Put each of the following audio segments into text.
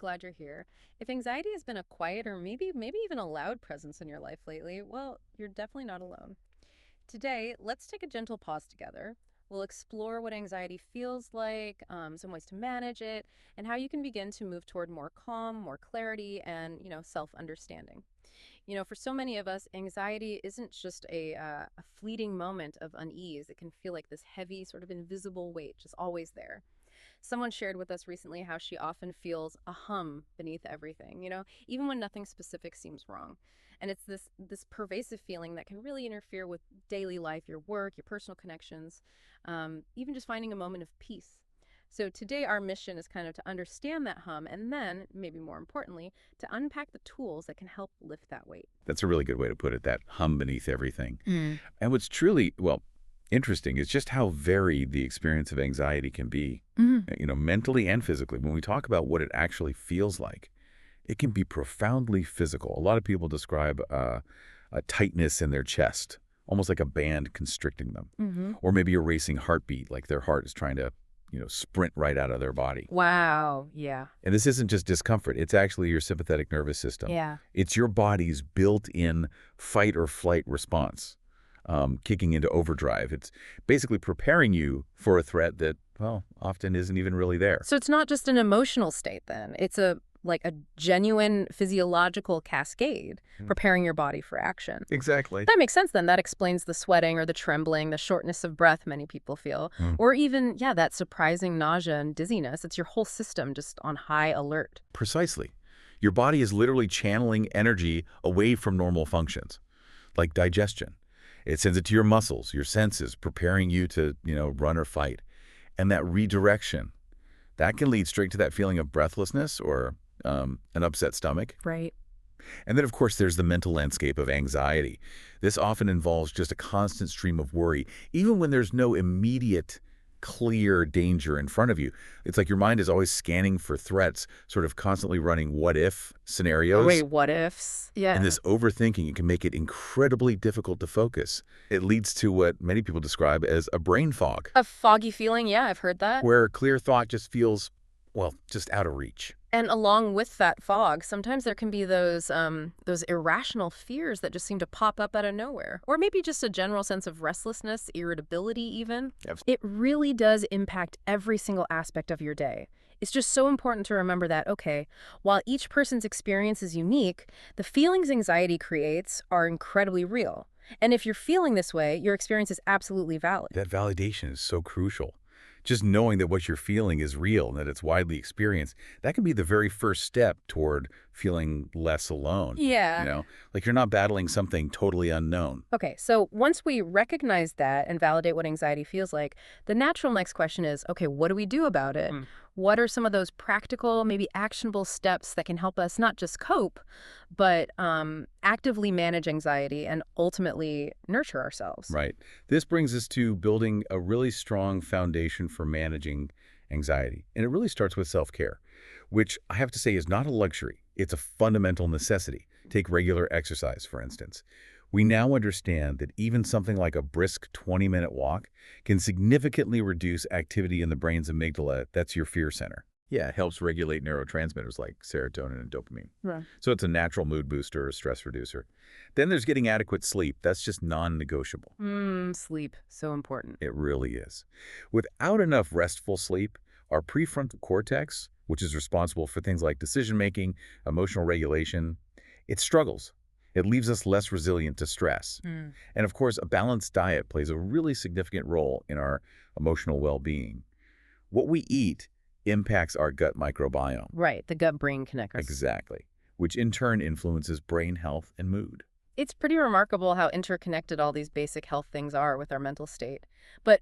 glad you're here. If anxiety has been a quiet or maybe even a loud presence in your life lately, well, you're definitely not alone. Today, let's take a gentle pause together. We'll explore what anxiety feels like, some ways to manage it, and how you can begin to move toward more calm, more clarity, and, self-understanding. For so many of us, anxiety isn't just a fleeting moment of unease. It can feel like this heavy, sort of invisible weight, just always there. Someone shared with us recently how she often feels a hum beneath everything, even when nothing specific seems wrong. And it's this pervasive feeling that can really interfere with daily life, your work, your personal connections, even just finding a moment of peace. So today our mission is kind of to understand that hum and then, maybe more importantly, to unpack the tools that can help lift that weight. That's a really good way to put it, that hum beneath everything. Mm. And what's truly, well, interesting is just how varied the experience of anxiety can be, Mm. mentally and physically. When we talk about what it actually feels like, it can be profoundly physical. A lot of people describe a tightness in their chest, almost like a band constricting them, Mm-hmm. or maybe a racing heartbeat, like their heart is trying to, sprint right out of their body. Wow. Yeah. And this isn't just discomfort. It's actually your sympathetic nervous system. Yeah. It's your body's built-in fight or flight response kicking into overdrive. It's basically preparing you for a threat that, well, often isn't even really there. So it's not just an emotional state then. It's a genuine physiological cascade preparing your body for action. Exactly. That makes sense then. That explains the sweating or the trembling, the shortness of breath many people feel, or even, yeah, that surprising nausea and dizziness. It's your whole system just on high alert. Precisely. Your body is literally channeling energy away from normal functions, like digestion. It sends it to your muscles, your senses, preparing you to, run or fight. And that redirection, that can lead straight to that feeling of breathlessness or an upset stomach. Right. And then, of course, there's the mental landscape of anxiety. This often involves just a constant stream of worry, even when there's no immediate, clear danger in front of you. It's like your mind is always scanning for threats, sort of constantly running what-if scenarios. Wait, what ifs? Yeah. And this overthinking, it can make it incredibly difficult to focus. It leads to what many people describe as a brain fog, A foggy feeling, yeah, I've heard that. where clear thought just feels, well, just out of reach. And along with that fog, sometimes there can be those irrational fears that just seem to pop up out of nowhere. Or maybe just a general sense of restlessness, irritability even. Yes. It really does impact every single aspect of your day. It's just so important to remember that, okay, while each person's experience is unique, the feelings anxiety creates are incredibly real. And if you're feeling this way, your experience is absolutely valid. That validation is so crucial. Just knowing that what you're feeling is real and that it's widely experienced, that can be the very first step toward feeling less alone. Yeah. Like you're not battling something totally unknown. Okay, so once we recognize that and validate what anxiety feels like, the natural next question is, okay, what do we do about it? What are some of those practical, maybe actionable steps that can help us not just cope, but actively manage anxiety and ultimately nurture ourselves? Right. This brings us to building a really strong foundation for managing anxiety. And it really starts with self-care, which I have to say is not a luxury. It's a fundamental necessity. Take regular exercise, for instance. We now understand that even something like a brisk 20-minute walk can significantly reduce activity in the brain's amygdala. That's your fear center. Yeah, it helps regulate neurotransmitters like serotonin and dopamine. Right. So it's a natural mood booster or stress reducer. Then there's getting adequate sleep. That's just non-negotiable. Sleep, so important. It really is. Without enough restful sleep, our prefrontal cortex, which is responsible for things like decision-making, emotional regulation, it struggles. It leaves us less resilient to stress. And of course, a balanced diet plays a really significant role in our emotional well-being. What we eat impacts our gut microbiome. Right, the gut-brain connector. Exactly. Which in turn influences brain health and mood. It's pretty remarkable how interconnected all these basic health things are with our mental state. But,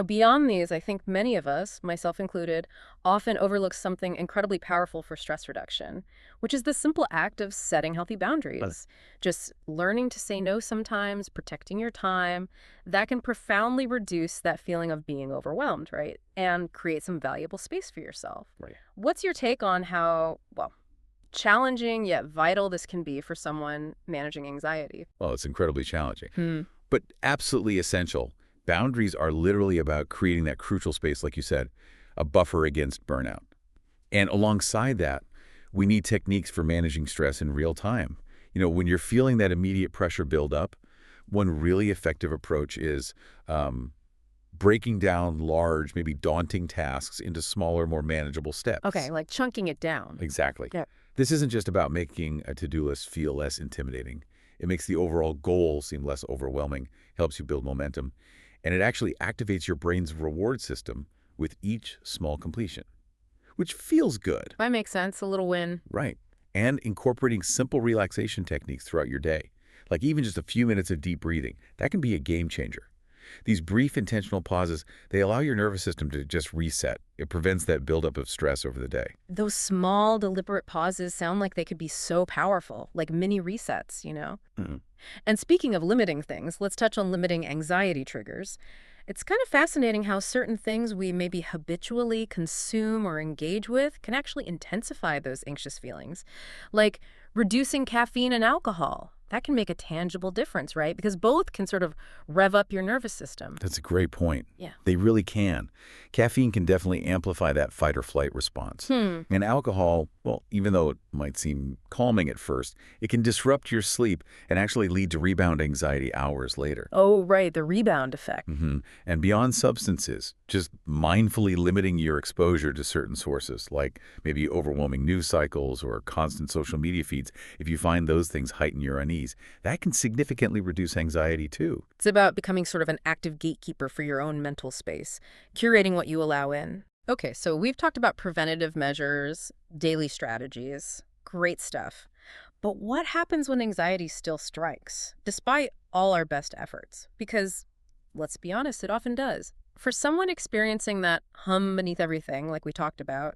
beyond these, I think many of us, myself included, often overlook something incredibly powerful for stress reduction, which is the simple act of setting healthy boundaries. Just learning to say no sometimes, protecting your time, that can profoundly reduce that feeling of being overwhelmed, right? And create some valuable space for yourself. Right. What's your take on how, challenging yet vital this can be for someone managing anxiety? Well, it's incredibly challenging, but absolutely essential. Boundaries are literally about creating that crucial space, like you said, a buffer against burnout. And alongside that, We need techniques for managing stress in real time. When you're feeling that immediate pressure build up, one really effective approach is um, breaking down large, maybe daunting tasks into smaller, more manageable Okay, steps. like chunking it down. Exactly. Yeah. This isn't just about making a to-do list feel less intimidating. It makes the overall goal seem less overwhelming, helps you build momentum, and it actually activates your brain's reward system with each small completion, which feels good. That makes sense. A little win. Right. And incorporating simple relaxation techniques throughout your day, like even just a few minutes of deep breathing, that can be a game changer. These brief intentional pauses, they allow your nervous system to just reset. It prevents that buildup of stress over the day. Those small, deliberate pauses sound like they could be so powerful, like mini resets. Mhm. And speaking of limiting things, let's touch on limiting anxiety triggers. It's kind of fascinating how certain things we maybe habitually consume or engage with can actually intensify those anxious feelings. Like reducing caffeine and alcohol. That can make a tangible difference, right? Because both can sort of rev up your nervous system. That's a great point. Yeah. They really can. Caffeine can definitely amplify that fight or flight response. Hmm. And alcohol, well, even though it might seem calming at first, it can disrupt your sleep and actually lead to rebound anxiety hours later. Oh, right, the rebound effect. And beyond substances, just mindfully limiting your exposure to certain sources, like maybe overwhelming news cycles or constant social media feeds, if you find those things heighten your unease, that can significantly reduce anxiety too. It's about becoming sort of an active gatekeeper for your own mental space, curating what you allow in. Okay, so we've talked about preventative measures, daily strategies. Great stuff. But what happens when anxiety still strikes, despite all our best efforts? Because, let's be honest, it often does. For someone experiencing that hum beneath everything, like we talked about,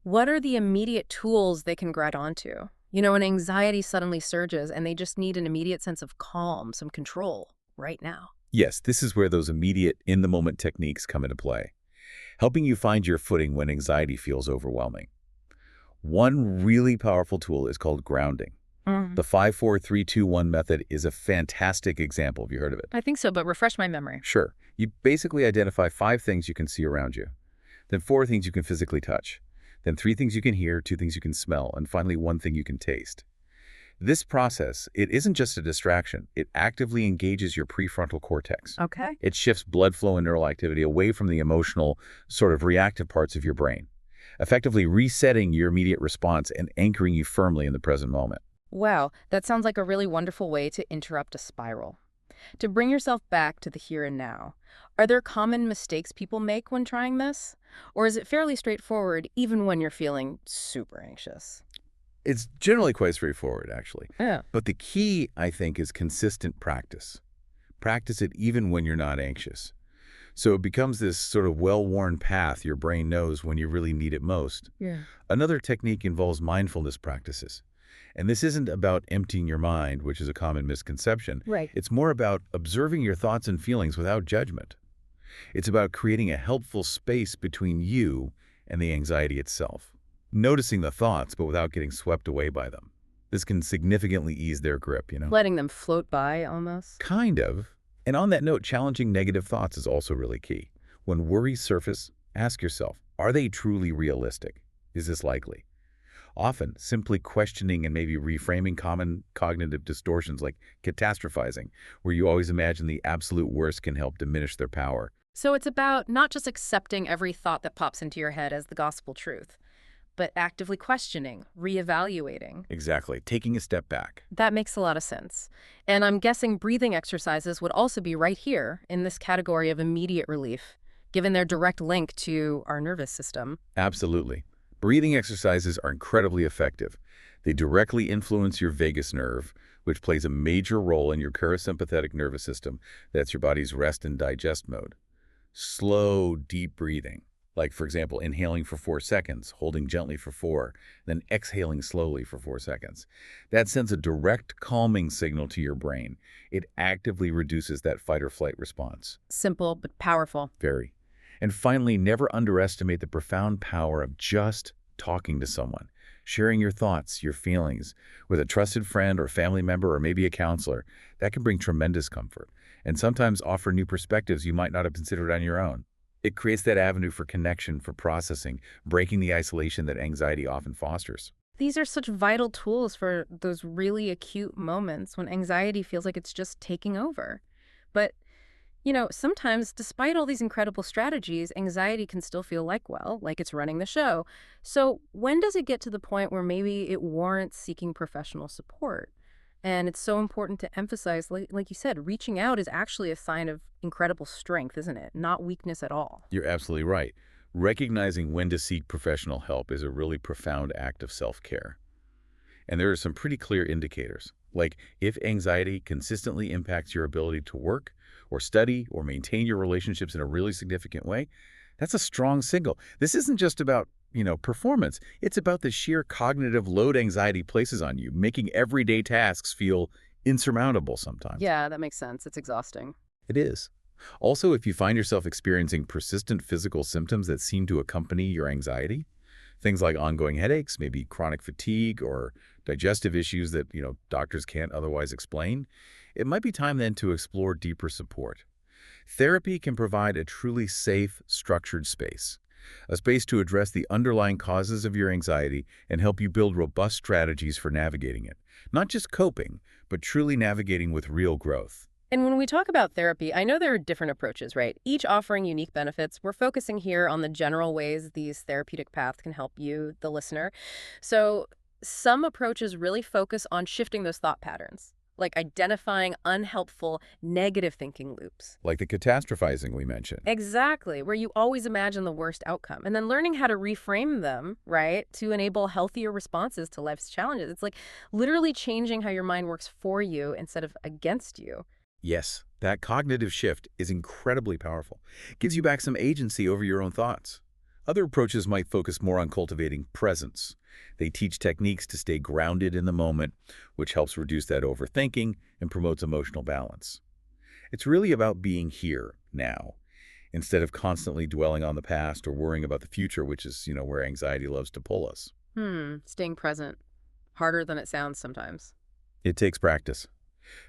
what are the immediate tools they can grab onto? When anxiety suddenly surges and they just need an immediate sense of calm, some control, right now. Yes, this is where those immediate, in-the-moment techniques come into play, helping you find your footing when anxiety feels overwhelming. One really powerful tool is called grounding. The 5-4-3-2-1 method is a fantastic example. Have you heard of it? I think so, but refresh my memory. Sure. You basically identify 5 things you can see around you, then 4 things you can physically touch, then 3 things you can hear, 2 things you can smell, and finally 1 thing you can taste. This process, it isn't just a distraction. It actively engages your prefrontal cortex. Okay. It shifts blood flow and neural activity away from the emotional, sort of reactive parts of your brain, effectively resetting your immediate response and anchoring you firmly in the present moment. Wow, that sounds like a really wonderful way to interrupt a spiral. To bring yourself back to the here and now. Are there common mistakes people make when trying this? Or is it fairly straightforward even when you're feeling super anxious? It's generally quite straightforward, actually. Yeah. But the key, I think, is consistent practice. Practice it even when you're not anxious. So it becomes this sort of well-worn path your brain knows when you really need it most. Yeah. Another technique involves mindfulness practices. And this isn't about emptying your mind, which is a common misconception. Right. It's more about observing your thoughts and feelings without judgment. It's about creating a helpful space between you and the anxiety itself. Noticing the thoughts, but without getting swept away by them. This can significantly ease their grip. Letting them float by almost. Kind of. And on that note, challenging negative thoughts is also really key. When worries surface, ask yourself, are they truly realistic? Is this likely? Often, simply questioning and maybe reframing common cognitive distortions like catastrophizing, where you always imagine the absolute worst, can help diminish their power. So it's about not just accepting every thought that pops into your head as the gospel truth, but actively questioning, reevaluating. Exactly. Taking a step back. That makes a lot of sense. And I'm guessing breathing exercises would also be right here in this category of immediate relief, given their direct link to our nervous system. Absolutely. Breathing exercises are incredibly effective. They directly influence your vagus nerve, which plays a major role in your parasympathetic nervous system. That's your body's rest and digest mode. Slow, deep breathing, like, for example, inhaling for 4 seconds, holding gently for 4, then exhaling slowly for 4 seconds. That sends a direct calming signal to your brain. It actively reduces that fight or flight response. Simple but powerful. Very. And finally, never underestimate the profound power of just talking to someone, sharing your thoughts, your feelings with a trusted friend or family member or maybe a counselor. That can bring tremendous comfort and sometimes offer new perspectives you might not have considered on your own. It creates that avenue for connection, for processing, breaking the isolation that anxiety often fosters. These are such vital tools for those really acute moments when anxiety feels like it's just taking over. But sometimes, despite all these incredible strategies, anxiety can still feel like it's running the show. So, when does it get to the point where maybe it warrants seeking professional support? And it's so important to emphasize, like you said, reaching out is actually a sign of incredible strength, isn't it? Not weakness at all. You're absolutely right. Recognizing when to seek professional help is a really profound act of self-care. And there are some pretty clear indicators, like if anxiety consistently impacts your ability to work or study or maintain your relationships in a really significant way, that's a strong signal. This isn't just about, performance. It's about the sheer cognitive load anxiety places on you, making everyday tasks feel insurmountable sometimes. Yeah, that makes sense. It's exhausting. It is. Also, if you find yourself experiencing persistent physical symptoms that seem to accompany your anxiety, things like ongoing headaches, maybe chronic fatigue or digestive issues that, doctors can't otherwise explain, it might be time then to explore deeper support. Therapy can provide a truly safe, structured space, a space to address the underlying causes of your anxiety and help you build robust strategies for navigating it. Not just coping, but truly navigating with real growth. And when we talk about therapy, I know there are different approaches, right? Each offering unique benefits. We're focusing here on the general ways these therapeutic paths can help you, the listener. So, some approaches really focus on shifting those thought patterns, like identifying unhelpful negative thinking loops. Like the catastrophizing we mentioned. Exactly, where you always imagine the worst outcome and then learning how to reframe them, right, to enable healthier responses to life's challenges. It's like literally changing how your mind works for you instead of against you. Yes, that cognitive shift is incredibly powerful. Gives you back some agency over your own thoughts. Other approaches might focus more on cultivating presence. They teach techniques to stay grounded in the moment, which helps reduce that overthinking and promotes emotional balance. It's really about being here, now, instead of constantly dwelling on the past or worrying about the future, which is, where anxiety loves to pull us. Staying present. Harder than it sounds sometimes. It takes practice.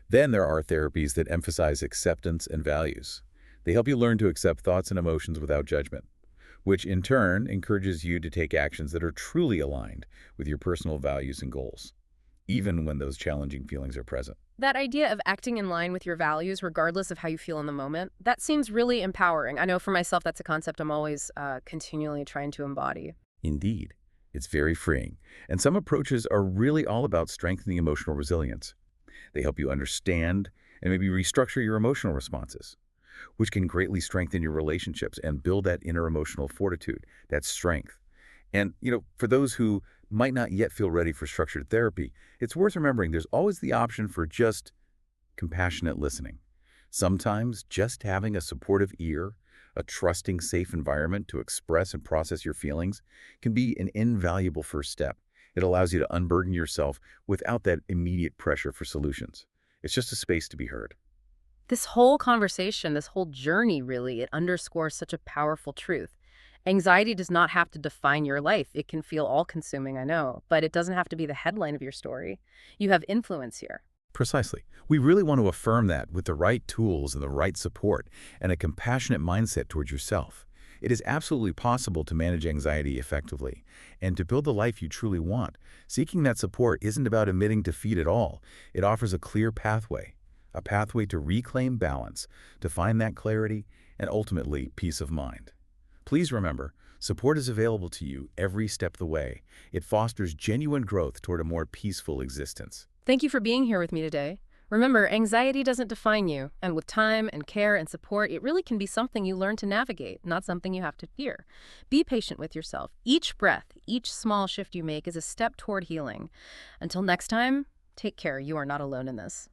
Then there are therapies that emphasize acceptance and values. They help you learn to accept thoughts and emotions without judgment, which in turn encourages you to take actions that are truly aligned with your personal values and goals, even when those challenging feelings are present. That idea of acting in line with your values, regardless of how you feel in the moment, that seems really empowering. I know for myself, that's a concept I'm always continually trying to embody. Indeed, it's very freeing. And some approaches are really all about strengthening emotional resilience. They help you understand and maybe restructure your emotional responses, which can greatly strengthen your relationships and build that inner emotional fortitude, that strength. And, for those who might not yet feel ready for structured therapy, it's worth remembering there's always the option for just compassionate listening. Sometimes just having a supportive ear, a trusting, safe environment to express and process your feelings can be an invaluable first step. It allows you to unburden yourself without that immediate pressure for solutions. It's just a space to be heard. This whole conversation, this whole journey, really, it underscores such a powerful truth. Anxiety does not have to define your life. It can feel all-consuming, I know, but it doesn't have to be the headline of your story. You have influence here. Precisely. We really want to affirm that with the right tools and the right support and a compassionate mindset towards yourself. It is absolutely possible to manage anxiety effectively and to build the life you truly want. Seeking that support isn't about admitting defeat at all. It offers a pathway to reclaim balance, to find that clarity, and ultimately peace of mind. Please remember, support is available to you every step of the way. It fosters genuine growth toward a more peaceful existence. Thank you for being here with me today. Remember, anxiety doesn't define you, and with time and care and support, it really can be something you learn to navigate, not something you have to fear. Be patient with yourself. Each breath, each small shift you make is a step toward healing. Until next time, take care. You are not alone in this.